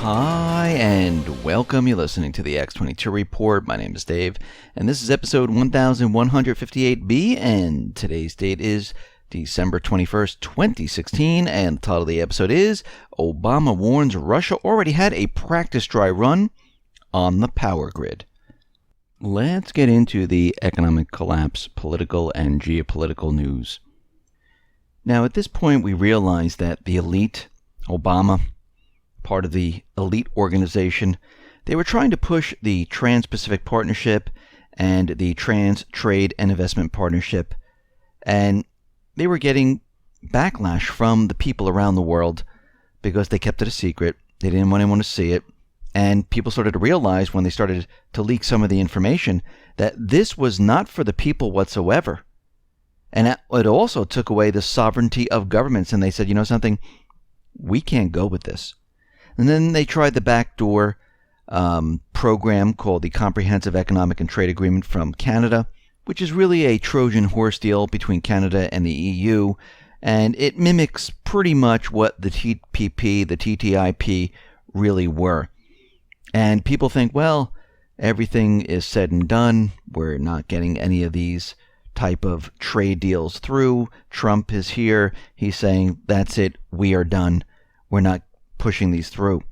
Hi, and welcome. You're listening to the X22 Report. My name is Dave, and this is episode 1158B, and today's date is December 21st, 2016, and the title of the episode is Obama Warns Russia Already Had a Practice Dry Run on the Power Grid. Let's get into the economic collapse, political and geopolitical news. Now, at this point, we realize that the elite, Obama, part of the elite organization, they were trying to push the Trans-Pacific Partnership and the Trans-Trade and Investment Partnership, and they were getting backlash from the people around the world because they kept it a secret. They didn't want anyone to see it, and people started to realize when they started to leak some of the information that this was not for the people whatsoever. And it also took away the sovereignty of governments, and they said, you know something, we can't go with this. And then they tried the backdoor program called the Comprehensive Economic and Trade Agreement from Canada, which is really a Trojan horse deal between Canada and the EU, and it mimics pretty much what the TPP, the TTIP really were. And people think, well, everything is said and done. We're not getting any of these type of trade deals through. Trump is here. He's saying, that's it. We are done. We're not pushing these through.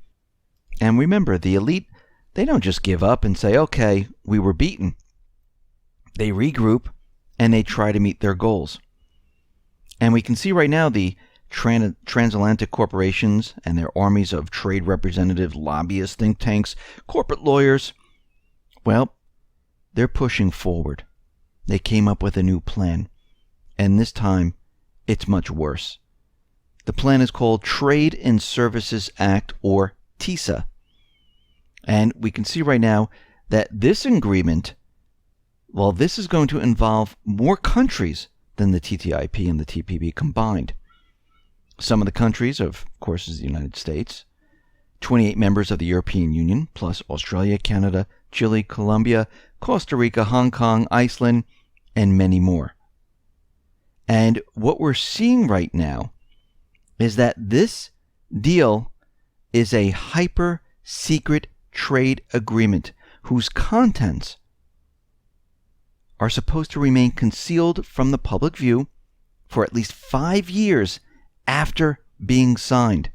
And remember, the elite, they don't just give up and say, okay, we were beaten. They regroup and they try to meet their goals. And we can see right now the transatlantic corporations and their armies of trade representatives, lobbyists, think tanks, corporate lawyers, well, they're pushing forward. They came up with a new plan. And this time, it's much worse. The plan is called Trade and Services Act, or TISA. And we can see right now that this agreement, well, this is going to involve more countries than the TTIP and the TPP combined. Some of the countries, of course, is the United States, 28 members of the European Union, plus Australia, Canada, Chile, Colombia, Costa Rica, Hong Kong, Iceland, and many more. And what we're seeing right now is that this deal is a hyper-secret trade agreement whose contents are supposed to remain concealed from the public view for at least 5 years after being signed.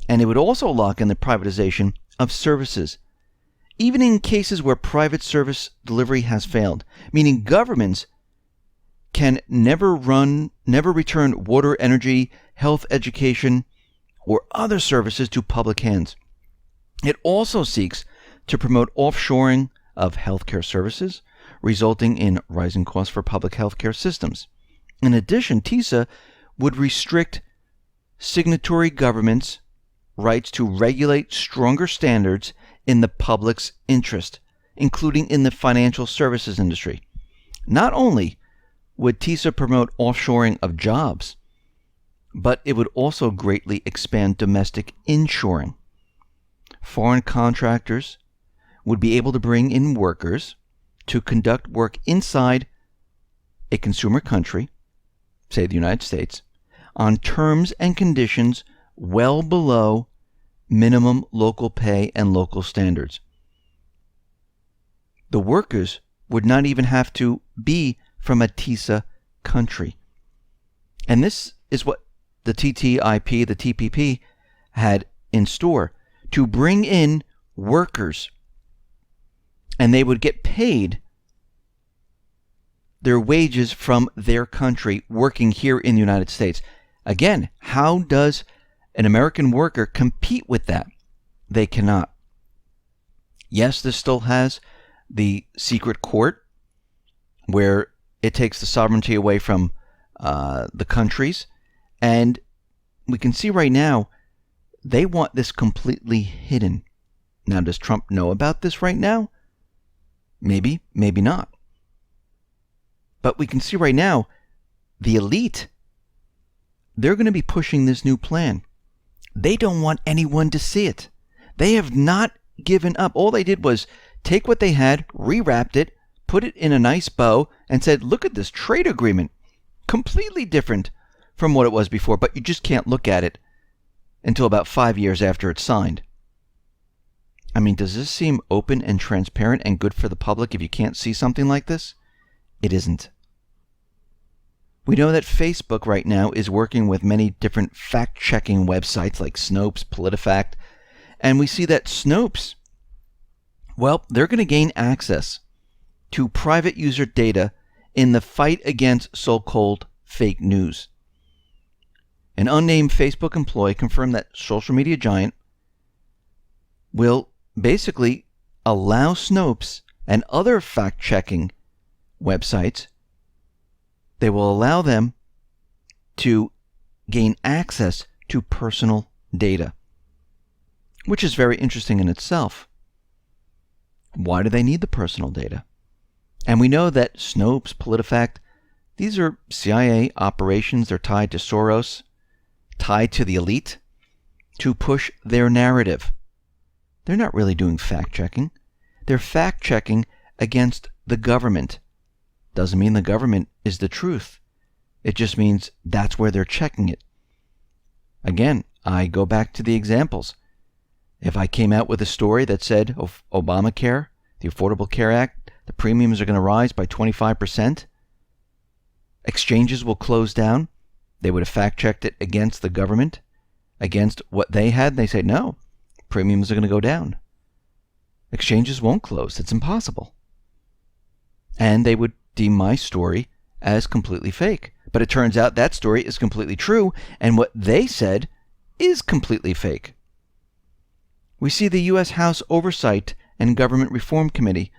And it would also lock in the privatization of services, even in cases where private service delivery has failed, meaning governments can never return water, energy, health, education, or other services to public hands. It also seeks to promote offshoring of healthcare services, resulting in rising costs for public healthcare systems. In addition, TISA would restrict signatory governments' rights to regulate stronger standards in the public's interest, including in the financial services industry. Not only would TISA promote offshoring of jobs, but it would also greatly expand domestic inshoring. Foreign contractors would be able to bring in workers to conduct work inside a consumer country, say the United States, on terms and conditions well below minimum local pay and local standards. The workers would not even have to be from a TISA country. And this is what the TTIP, the TPP, had in store, to bring in workers. And they would get paid their wages from their country working here in the United States. Again, how does an American worker compete with that? They cannot. Yes, this still has the secret court where it takes the sovereignty away from the countries. And we can see right now, they want this completely hidden. Now, does Trump know about this right now? Maybe, maybe not. But we can see right now, the elite, they're going to be pushing this new plan. They don't want anyone to see it. They have not given up. All they did was take what they had, rewrapped it, put it in a nice bow, and said, look at this trade agreement. Completely different from what it was before, but you just can't look at it until about 5 years after it's signed. I mean, does this seem open and transparent and good for the public if you can't see something like this? It isn't. We know that Facebook right now is working with many different fact-checking websites like Snopes, PolitiFact, and we see that Snopes, well, they're going to gain access to private user data in the fight against so-called fake news. An unnamed Facebook employee confirmed that social media giant will basically allow Snopes and other fact-checking websites, they will allow them to gain access to personal data, which is very interesting in itself. Why do they need the personal data? And we know that Snopes, PolitiFact, these are CIA operations. They're tied to Soros, tied to the elite, to push their narrative. They're not really doing fact-checking. They're fact-checking against the government. Doesn't mean the government is the truth. It just means that's where they're checking it. Again, I go back to the examples. If I came out with a story that said Obamacare, the Affordable Care Act, the premiums are going to rise by 25%, exchanges will close down, they would have fact-checked it against the government, against what they had, and they say, no, premiums are going to go down. Exchanges won't close. It's impossible. And they would deem my story as completely fake. But it turns out that story is completely true, and what they said is completely fake. We see the U.S. House Oversight and Government Reform Committee.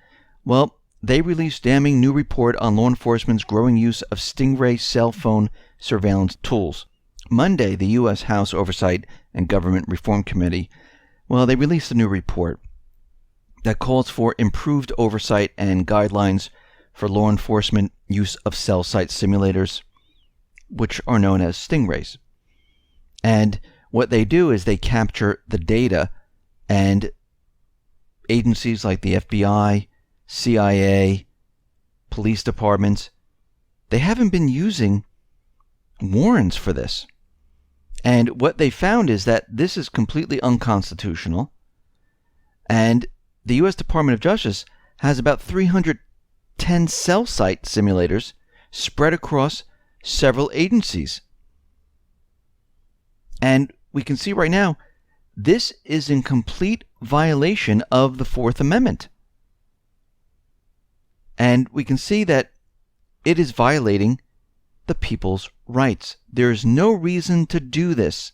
Well, they released damning new report on law enforcement's growing use of Stingray cell phone surveillance tools. Monday, the U.S. House Oversight and Government Reform Committee, well, they released a new report that calls for improved oversight and guidelines for law enforcement use of cell site simulators, which are known as Stingrays. And what they do is they capture the data, and agencies like the FBI, CIA, police departments, they haven't been using warrants for this. And what they found is that this is completely unconstitutional, and the U.S. Department of Justice has about 310 cell site simulators spread across several agencies. And we can see right now, this is in complete violation of the Fourth Amendment. And we can see that it is violating the people's rights. There is no reason to do this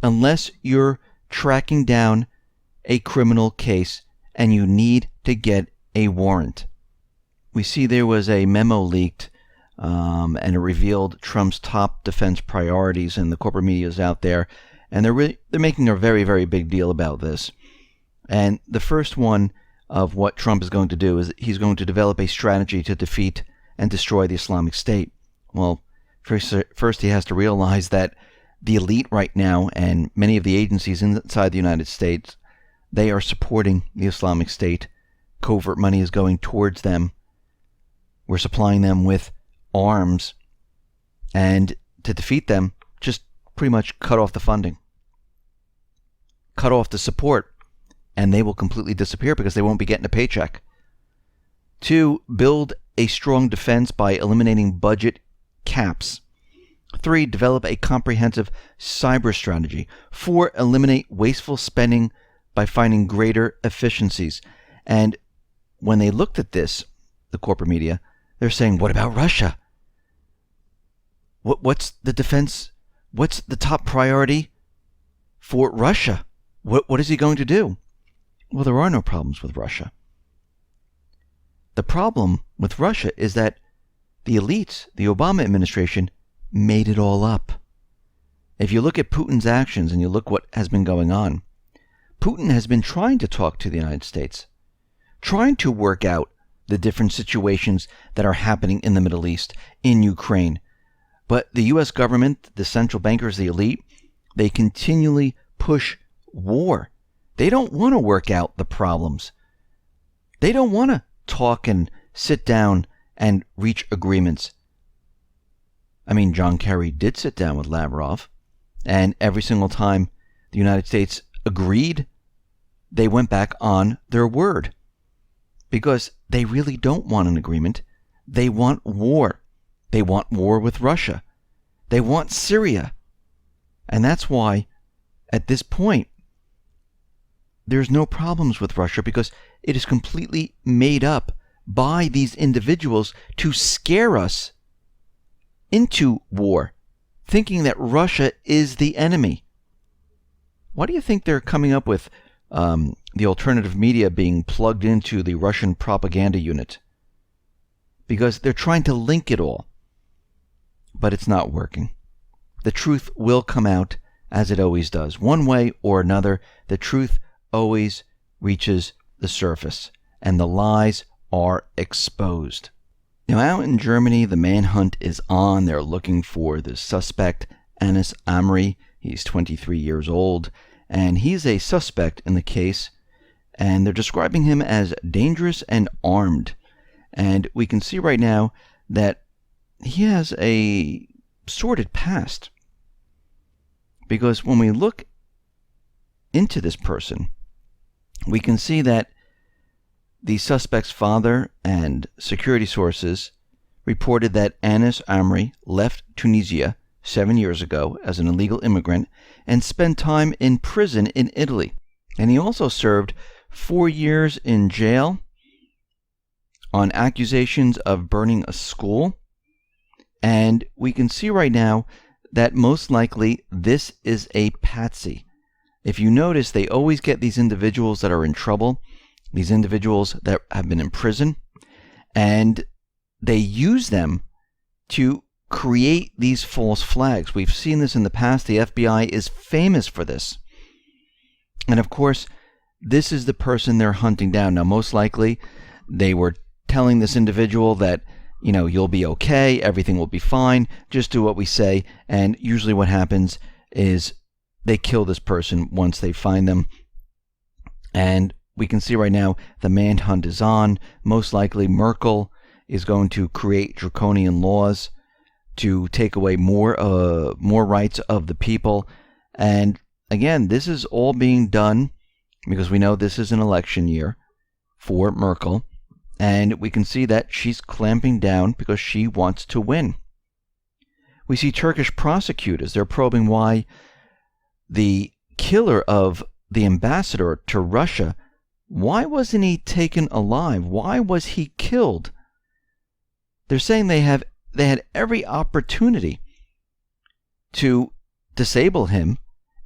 unless you're tracking down a criminal case and you need to get a warrant. We see there was a memo leaked and it revealed Trump's top defense priorities, and the corporate media is out there, and they're making a very, very big deal about this. And the first one of what Trump is going to do is he's going to develop a strategy to defeat and destroy the Islamic State. Well, first he has to realize that the elite right now and many of the agencies inside the United States, they are supporting the Islamic State. Covert money is going towards them. We're supplying them with arms. And to defeat them, just pretty much cut off the funding. Cut off the support. And they will completely disappear because they won't be getting a paycheck. 2, build a strong defense by eliminating budget caps. 3, develop a comprehensive cyber strategy. 4, eliminate wasteful spending by finding greater efficiencies. And when they looked at this, the corporate media, they're saying, what about Russia? What's the defense? What's the top priority for Russia? What is he going to do? Well, there are no problems with Russia. The problem with Russia is that the elites, the Obama administration, made it all up. If you look at Putin's actions and you look what has been going on, Putin has been trying to talk to the United States, trying to work out the different situations that are happening in the Middle East, in Ukraine. But the U.S. government, the central bankers, the elite, they continually push war. They don't want to work out the problems. They don't want to talk and sit down and reach agreements. I mean, John Kerry did sit down with Lavrov, And every single time the United States agreed, they went back on their word. Because they really don't want an agreement. They want war. They want war with Russia. They want Syria. And that's why, at this point, there's no problems with Russia, because it is completely made up by these individuals to scare us into war, thinking that Russia is the enemy. Why do you think they're coming up with the alternative media being plugged into the Russian propaganda unit? Because they're trying to link it all. But it's not working. The truth will come out, as it always does. One way or another, the truth always reaches the surface, and the lies are exposed. Now, out in Germany, the manhunt is on. They're looking for the suspect, Anis Amri. He's 23 years old, and he's a suspect in the case, and they're describing him as dangerous and armed. And we can see right now that he has a sordid past. Because when we look into this person, we can see that the suspect's father and security sources reported that Anis Amri left Tunisia 7 years ago as an illegal immigrant and spent time in prison in Italy. And he also served 4 years in jail on accusations of burning a school. And we can see right now that most likely this is a patsy. If you notice, they always get these individuals that are in trouble, these individuals that have been in prison, and they use them to create these false flags. We've seen this in the past. The FBI is famous for this. And of course, this is the person they're hunting down. Now, most likely, they were telling this individual that, you know, you'll be okay, everything will be fine, just do what we say. And usually what happens is they kill this person once they find them. And we can see right now the manhunt is on. Most likely Merkel is going to create draconian laws to take away more rights of the people. And again, this is all being done because we know this is an election year for Merkel. And we can see that she's clamping down because she wants to win. We see Turkish prosecutors. They're probing why the killer of the ambassador to Russia, why wasn't he taken alive? Why was he killed? They're saying they had every opportunity to disable him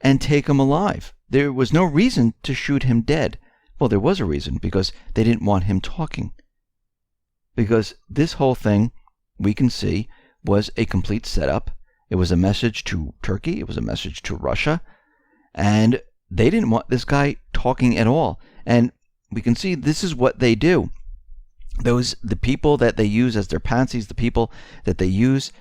and take him alive. There was no reason to shoot him dead. Well, there was a reason, because they didn't want him talking. Because this whole thing, we can see, was a complete setup. It was a message to Turkey. It was a message to Russia. And they didn't want this guy talking at all. And we can see this is what they do. The people that they use as their patsies, the people that they use,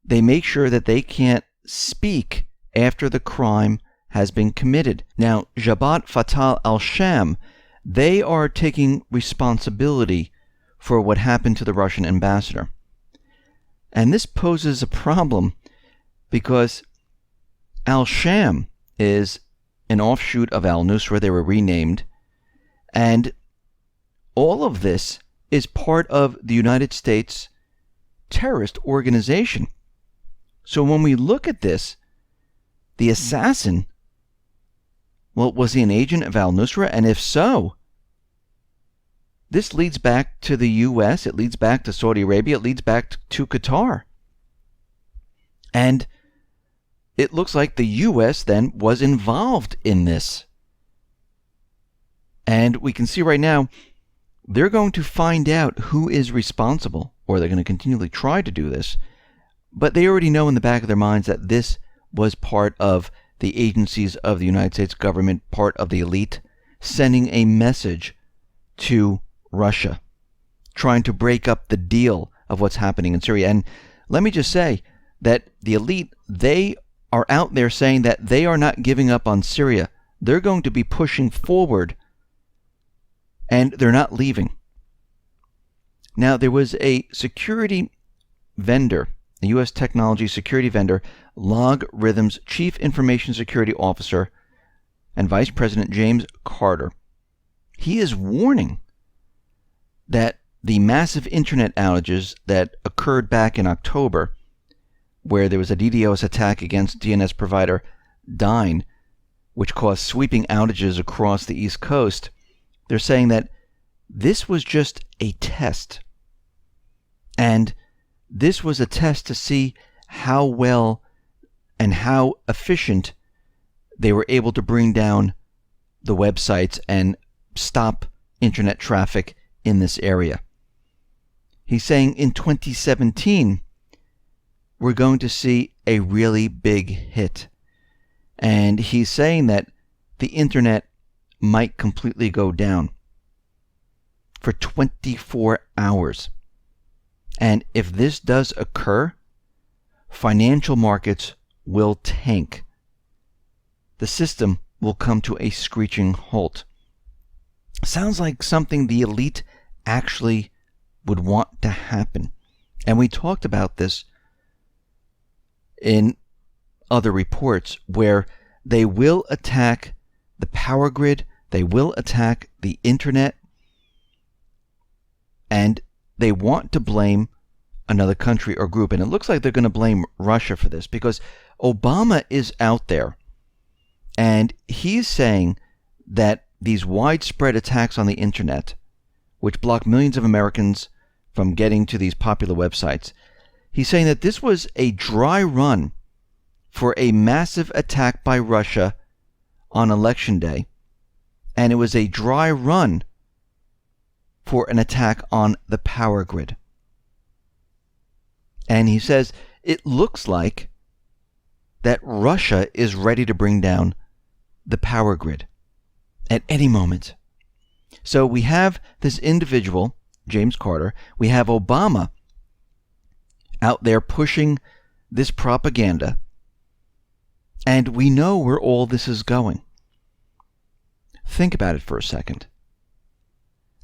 they make sure that they can't speak after the crime has been committed. Now, Jabhat Fatah al-Sham, they are taking responsibility for what happened to the Russian ambassador. And this poses a problem because al-Sham is an offshoot of al-Nusra. They were renamed. And all of this is part of the United States terrorist organization. So when we look at this, the assassin, well, was he an agent of al-Nusra? And if so, this leads back to the U.S., it leads back to Saudi Arabia, it leads back to Qatar. And it looks like the U.S. then was involved in this. And we can see right now, they're going to find out who is responsible, or they're going to continually try to do this. But they already know in the back of their minds that this was part of the agencies of the United States government, part of the elite, sending a message to Russia, trying to break up the deal of what's happening in Syria. And let me just say that the elite, they are out there saying that they are not giving up on Syria. They're going to be pushing forward, and they're not leaving. Now, there was a security vendor the U.S. technology security vendor LogRhythm's Chief Information Security Officer and Vice President James Carter. He is warning that the massive internet outages that occurred back in October, where there was a DDoS attack against DNS provider Dyn, which caused sweeping outages across the East Coast, they're saying that this was just a test. And this was a test to see how well and how efficient they were able to bring down the websites and stop internet traffic in this area. He's saying in 2017, we're going to see a really big hit. And he's saying that the internet might completely go down for 24 hours. And if this does occur, financial markets will tank. The system will come to a screeching halt. Sounds like something the elite actually would want to happen. And we talked about this in other reports where they will attack the power grid, they will attack the internet, and they want to blame another country or group. And it looks like they're going to blame Russia for this because Obama is out there and he's saying that these widespread attacks on the internet, which block millions of Americans from getting to these popular websites, he's saying that this was a dry run for a massive attack by Russia on Election Day, and it was a dry run for an attack on the power grid. And he says it looks like that Russia is ready to bring down the power grid at any moment. So we have this individual, James Carter, we have Obama out there pushing this propaganda, and we know where all this is going. Think about it for a second.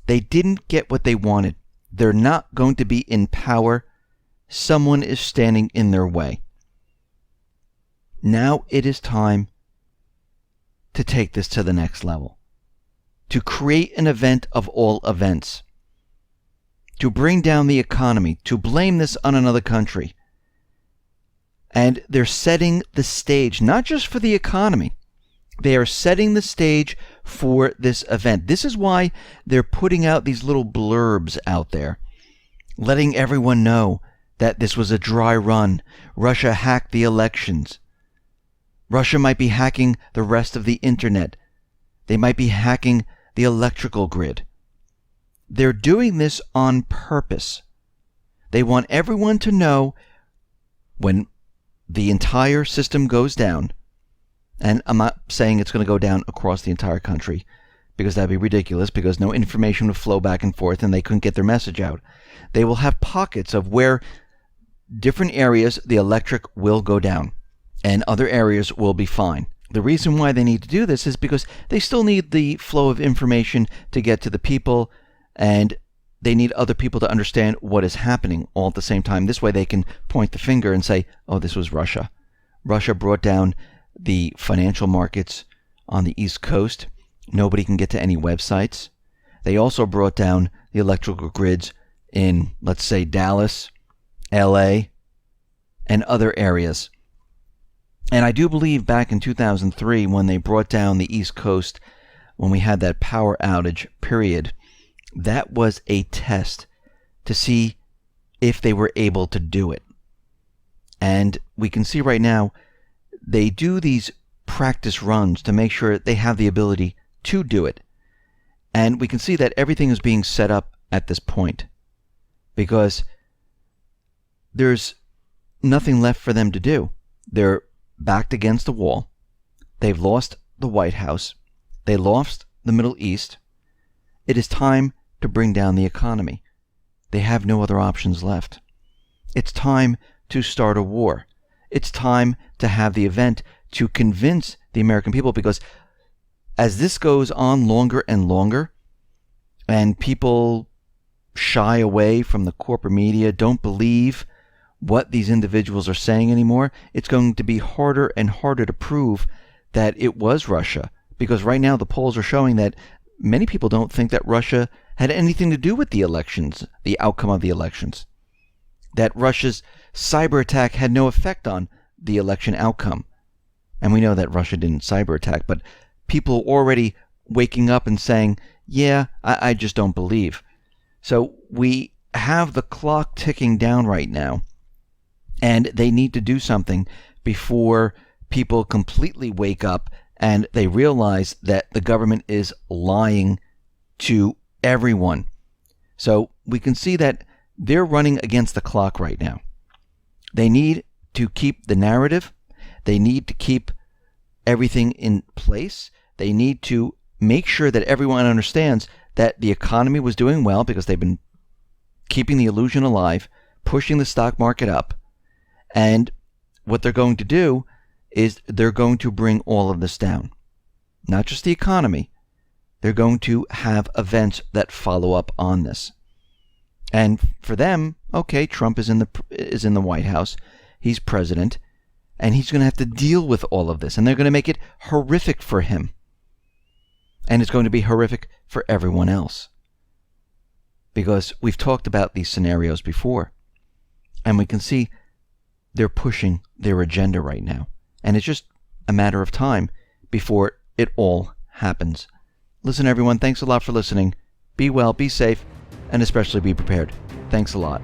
They didn't get what they wanted. They're not going to be in power. Someone is standing in their way. Now it is time to take this to the next level. To create an event of all events. To bring down the economy. To blame this on another country. And they're setting the stage, not just for the economy. They are setting the stage for this event. This is why they're putting out these little blurbs out there, letting everyone know that this was a dry run. Russia hacked the elections. Russia might be hacking the rest of the internet. They might be hacking the electrical grid. They're doing this on purpose. They want everyone to know when the entire system goes down, and I'm not saying it's going to go down across the entire country, because that'd be ridiculous, because no information would flow back and forth and they couldn't get their message out. They will have pockets of where different areas the electric will go down and other areas will be fine. The reason why they need to do this is because they still need the flow of information to get to the people, and they need other people to understand what is happening all at the same time. This way they can point the finger and say, oh, this was Russia. Russia brought down the financial markets on the East Coast. Nobody can get to any websites. They also brought down the electrical grids in, let's say, Dallas, LA, and other areas. And I do believe back in 2003, when they brought down the East Coast, when we had that power outage period, that was a test to see if they were able to do it. And we can see right now, they do these practice runs to make sure they have the ability to do it. And we can see that everything is being set up at this point, because there's nothing left for them to do. They're backed against the wall. They've lost the White House. They lost the Middle East. It is time to bring down the economy. They have no other options left. It's time to start a war. It's time to have the event to convince the American people, because as this goes on longer and longer, and people shy away from the corporate media, don't believe what these individuals are saying anymore. It's going to be harder and harder to prove that it was Russia, because right now the polls are showing that many people don't think that Russia had anything to do with the elections, the outcome of the elections, that Russia's cyber attack had no effect on the election outcome. And we know that Russia didn't cyber attack, but people already waking up and saying, yeah, I just don't believe. So we have the clock ticking down right now, and they need to do something before people completely wake up and they realize that the government is lying to everyone. So we can see that they're running against the clock right now. They need to keep the narrative. They need to keep everything in place. They need to make sure that everyone understands that the economy was doing well because they've been keeping the illusion alive, pushing the stock market up. And what they're going to do is they're going to bring all of this down. Not just the economy. They're going to have events that follow up on this. And for them, okay, Trump is in the White House. He's president. And he's going to have to deal with all of this. And they're going to make it horrific for him. And it's going to be horrific for everyone else. Because we've talked about these scenarios before. And we can see they're pushing their agenda right now. And it's just a matter of time before it all happens. Listen, everyone, thanks a lot for listening. Be well, be safe, and especially be prepared. Thanks a lot.